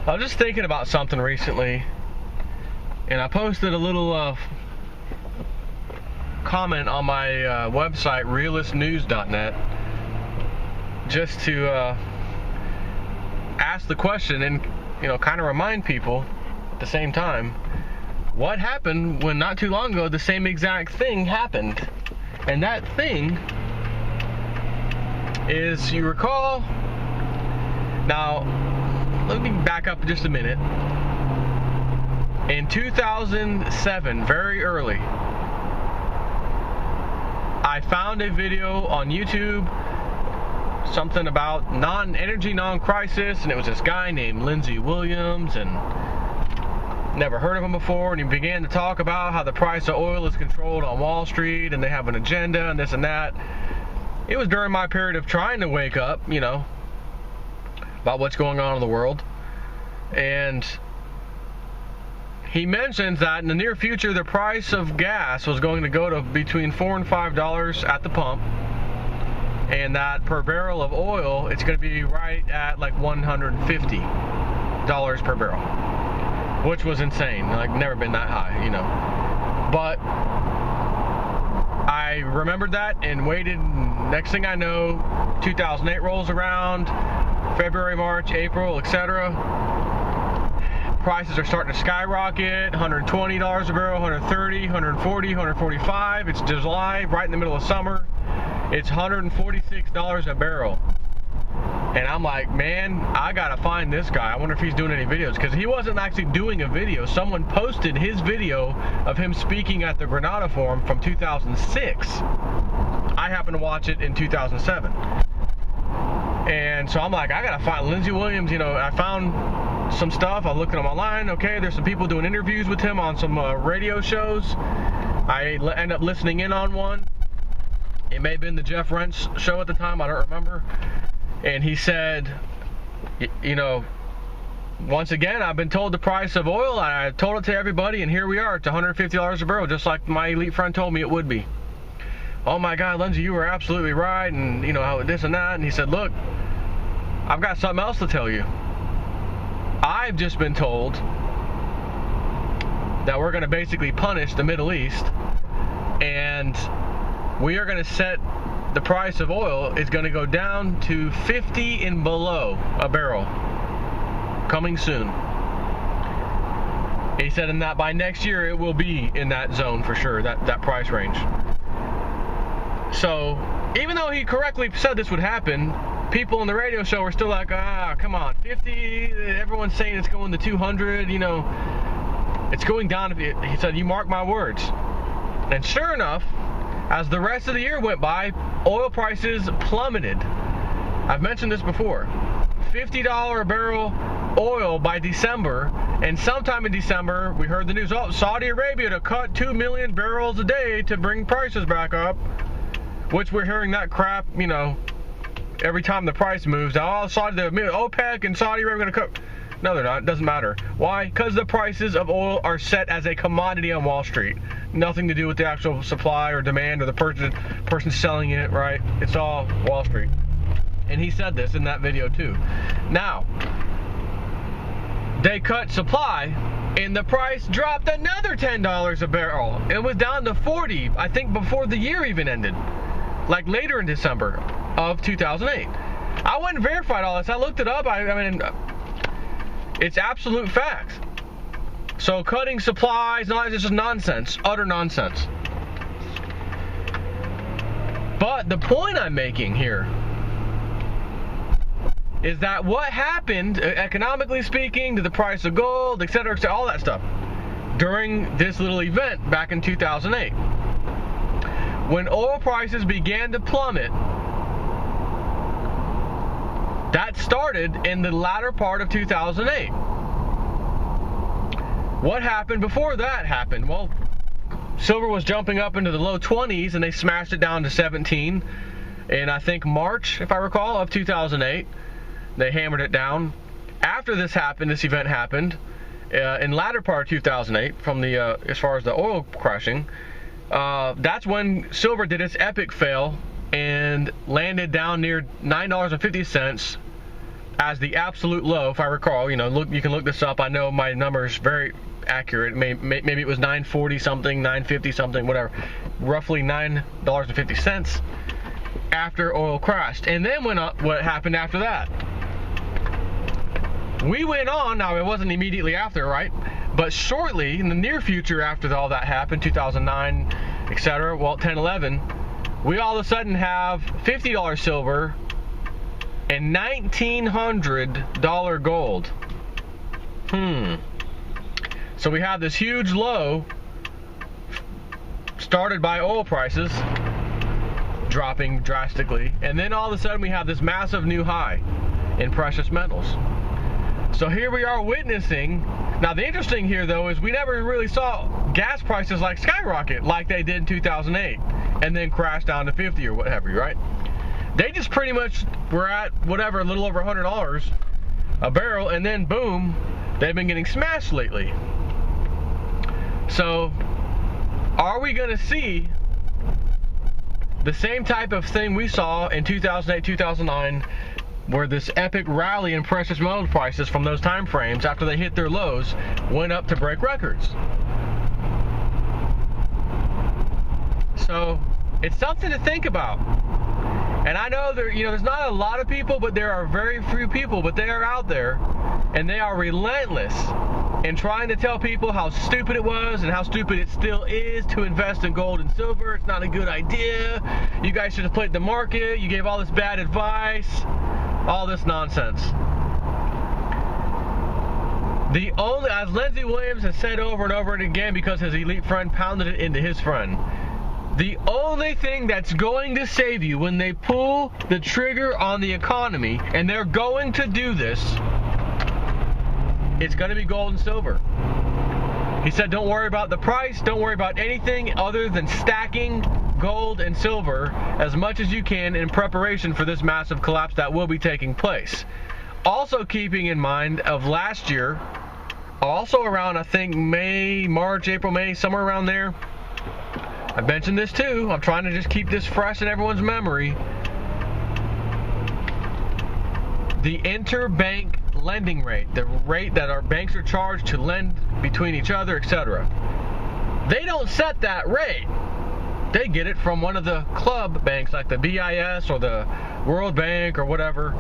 I was just thinking about something recently, and I posted a little comment on my website, realistnews.net, just to ask the question and, kind of remind people at the same time what happened when not too long ago the same exact thing happened. And that thing is, you recall, now let me back up just a minute. In 2007, very early, I found a video on YouTube, something about energy non-crisis, and it was this guy named Lindsey Williams, and never heard of him before, and he began to talk about how the price of oil is controlled on Wall Street, and they have an agenda, and this and that. It was during my period of trying to wake up, about what's going on in the world. And he mentions that in the near future, the price of gas was going to go to between $4 and $5 at the pump, and that per barrel of oil, it's going to be right at like $150 per barrel, which was insane. Like, never been that high, But I remembered that and waited. Next thing I know, 2008 rolls around, February, March, April, etc. Prices are starting to skyrocket. $120 a barrel, $130, $140, $145. It's July, right in the middle of summer. It's $146 a barrel. And I'm like, man, I gotta find this guy. I wonder if he's doing any videos, because he wasn't actually doing a video. Someone posted his video of him speaking at the Granada Forum from 2006. I happened to watch it in 2007. And so I'm like, I gotta find Lindsey Williams. I found some stuff. I looked at him online. Okay, there's some people doing interviews with him on some radio shows. I end up listening in on one. It may have been the Jeff Rentz show at the time. I don't remember. And he said, once again, I've been told the price of oil. I told it to everybody, and here we are. It's $150 a barrel, just like my elite friend told me it would be. Oh my God, Lindsey, you were absolutely right, and how this and that. And he said, look, I've got something else to tell you. I've just been told that we're going to basically punish the Middle East, and we are going to set the price of oil is going to go down to 50 and below a barrel coming soon. He said, and that by next year it will be in that zone for sure, that price range. So even though he correctly said this would happen, people on the radio show were still like, come on, 50, everyone's saying it's going to 200, it's going down. He said, you mark my words. And sure enough, as the rest of the year went by, oil prices plummeted. I've mentioned this before. $50 a barrel oil by December, and sometime in December, we heard the news, Saudi Arabia to cut 2 million barrels a day to bring prices back up, which we're hearing that crap, every time the price moves. OPEC and Saudi Arabia are going to cut. No, they're not. It doesn't matter. Why? Because the prices of oil are set as a commodity on Wall Street. Nothing to do with the actual supply or demand or the person selling it, right? It's all Wall Street. And he said this in that video too. Now, they cut supply, and the price dropped another $10 a barrel. It was down to 40, I think, before the year even ended. Like later in December of 2008. I went and verified all this. I looked it up. I mean, it's absolute facts. So cutting supplies, it's just nonsense, utter nonsense. But the point I'm making here is that what happened, economically speaking, to the price of gold, etc., all that stuff, during this little event back in 2008. When oil prices began to plummet, that started in the latter part of 2008. What happened before that happened? Well, silver was jumping up into the low 20s, and they smashed it down to 17 in, I think, March, if I recall, of 2008. They hammered it down. After this event happened, in latter part of 2008, from the as far as the oil crashing, that's when silver did its epic fail and landed down near $9.50 as the absolute low, if I recall. You can look this up. I know my number is very accurate. Maybe it was 940 something, 950 something, whatever. Roughly $9.50 after oil crashed. And then what happened after that? We went on. Now, it wasn't immediately after, right? But shortly, in the near future after all that happened, 2009, etc., 10, 11, we all of a sudden have $50 silver and $1,900 gold. So we have this huge low started by oil prices dropping drastically, and then all of a sudden we have this massive new high in precious metals. So here we are witnessing. Now the interesting here though is we never really saw gas prices like skyrocket like they did in 2008 and then crash down to 50 or whatever, right? They just pretty much were at whatever, a little over $100 a barrel, and then boom, they've been getting smashed lately. So are we going to see the same type of thing we saw in 2008, 2009, where this epic rally in precious metal prices from those time frames after they hit their lows went up to break records? So it's something to think about. And I know there's not a lot of people, but there are very few people, but they are out there, and they are relentless in trying to tell people how stupid it was and how stupid it still is to invest in gold and silver. It's not a good idea. You guys should have played the market. You gave all this bad advice. All this nonsense. As Lindsey Williams has said over and over again, because his elite friend pounded it into his friend, the only thing that's going to save you when they pull the trigger on the economy, and they're going to do this, it's going to be gold and silver. He said, don't worry about the price, don't worry about anything other than stacking gold and silver as much as you can in preparation for this massive collapse that will be taking place. Also keeping in mind of last year, also around, I think, March, April, May, somewhere around there, I've mentioned this too. I'm trying to just keep this fresh in everyone's memory. The interbank lending rate, the rate that our banks are charged to lend between each other, etc. They don't set that rate. They get it from one of the club banks like the BIS or the World Bank or whatever.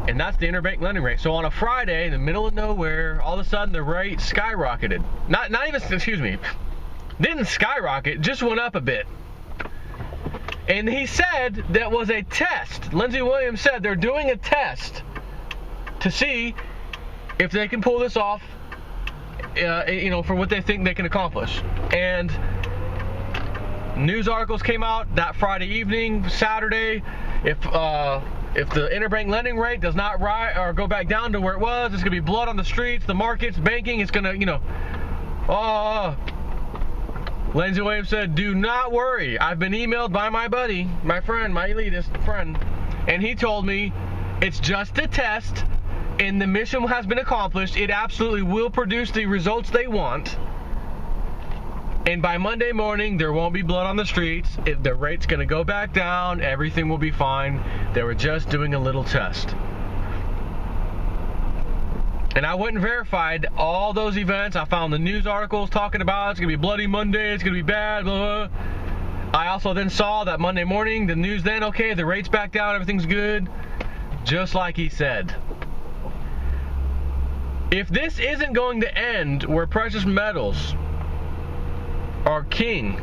And that's the interbank lending rate. So on a Friday in the middle of nowhere, all of a sudden the rate skyrocketed. Not even, excuse me, didn't skyrocket, just went up a bit. And he said that was a test. Lindsey Williams said they're doing a test to see if they can pull this off, for what they think they can accomplish. And news articles came out that Friday evening, Saturday. If the interbank lending rate does not rise or go back down to where it was, it's going to be blood on the streets, the markets, banking. It's going to, Lindsey Williams said, do not worry. I've been emailed by my buddy, my friend, my elitist friend, and he told me it's just a test and the mission has been accomplished. It absolutely will produce the results they want. And by Monday morning, there won't be blood on the streets. The rate's going to go back down. Everything will be fine. They were just doing a little test. And I went and verified all those events. I found the news articles talking about it's going to be Bloody Monday, it's going to be bad, blah, blah. I also then saw that Monday morning, the news then, okay, the rate's back down, everything's good. Just like he said. If this isn't going to end where precious metals are king,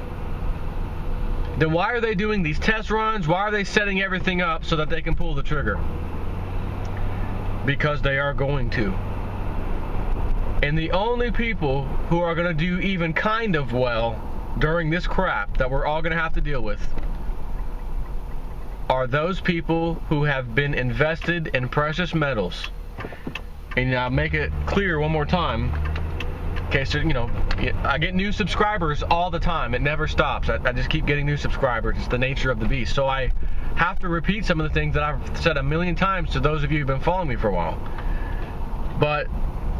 then why are they doing these test runs? Why are they setting everything up so that they can pull the trigger? Because they are going to. And the only people who are going to do even kind of well during this crap that we're all going to have to deal with are those people who have been invested in precious metals. And I'll make it clear one more time. Okay, so, I get new subscribers all the time. It never stops. I just keep getting new subscribers. It's the nature of the beast. So I have to repeat some of the things that I've said a million times to those of you who've been following me for a while. But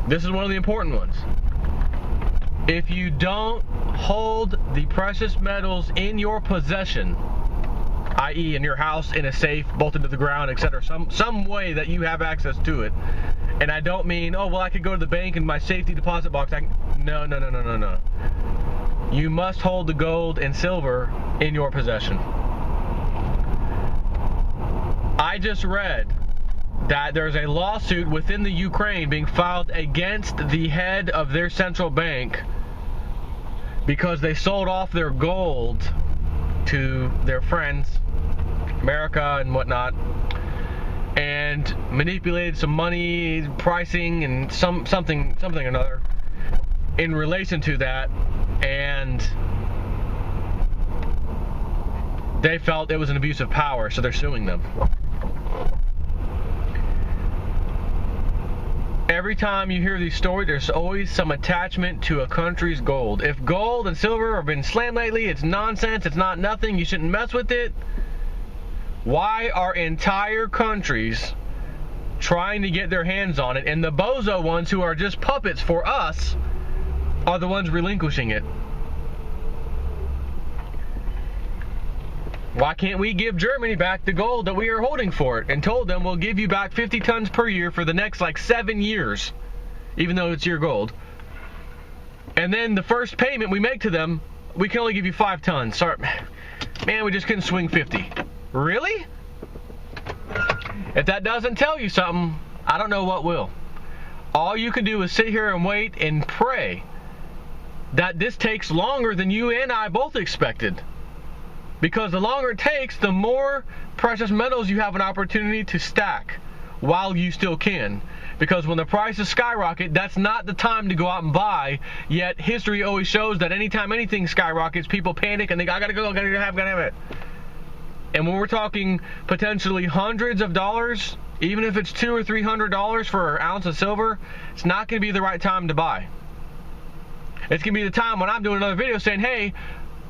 this is one of the important ones. If you don't hold the precious metals in your possession, i.e. in your house, in a safe, bolted to the ground, etc. Some way that you have access to it. And I don't mean, oh, well, I could go to the bank in my safety deposit box. No. You must hold the gold and silver in your possession. I just read that there's a lawsuit within the Ukraine being filed against the head of their central bank because they sold off their gold to their friends, America and whatnot, and manipulated some money, pricing, and something or another in relation to that, and they felt it was an abuse of power, so they're suing them. Every time you hear these stories, there's always some attachment to a country's gold. If gold and silver have been slammed lately, it's nonsense, it's not nothing, you shouldn't mess with it. Why are entire countries trying to get their hands on it, and the bozo ones who are just puppets for us are the ones relinquishing it? Why can't we give Germany back the gold that we are holding for it and told them we'll give you back 50 tons per year for the next 7 years, even though it's your gold? And then the first payment we make to them, we can only give you 5 tons. Sorry, man, we just couldn't swing 50. Really? If that doesn't tell you something, I don't know what will. All you can do is sit here and wait and pray that this takes longer than you and I both expected. Because the longer it takes, the more precious metals you have an opportunity to stack while you still can. Because when the prices skyrocket, that's not the time to go out and buy. Yet history always shows that anytime anything skyrockets, people panic and they go, I gotta go, gotta have it. And when we're talking potentially hundreds of dollars, even if it's $200 or $300 for an ounce of silver, it's not going to be the right time to buy. It's going to be the time when I'm doing another video saying, hey,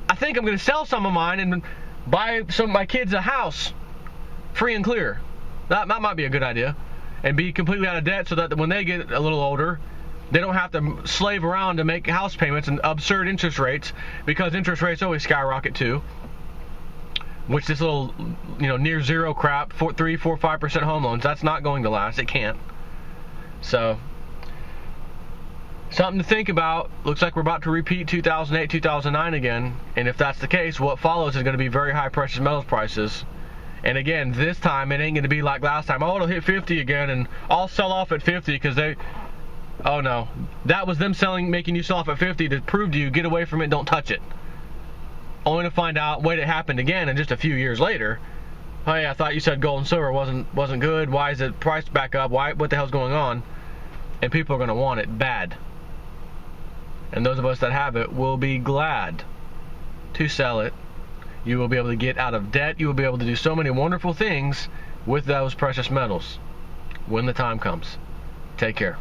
I think I'm going to sell some of mine and buy some of my kids a house free and clear. That might be a good idea. And be completely out of debt so that when they get a little older, they don't have to slave around to make house payments and absurd interest rates, because interest rates always skyrocket too. Which this little, near zero crap, 3, 4, 5% home loans, that's not going to last. It can't. So, something to think about. Looks like we're about to repeat 2008, 2009 again. And if that's the case, what follows is going to be very high precious metals prices. And again, this time it ain't going to be like last time. Oh, it'll hit 50 again, and I'll sell off at 50 because they... Oh no, that was them making you sell off at 50 to prove to you, get away from it, don't touch it. Only to find out, wait, it happened again, and just a few years later, hey, I thought you said gold and silver wasn't good. Why is it priced back up? What the hell's going on? And people are going to want it bad. And those of us that have it will be glad to sell it. You will be able to get out of debt. You will be able to do so many wonderful things with those precious metals when the time comes. Take care.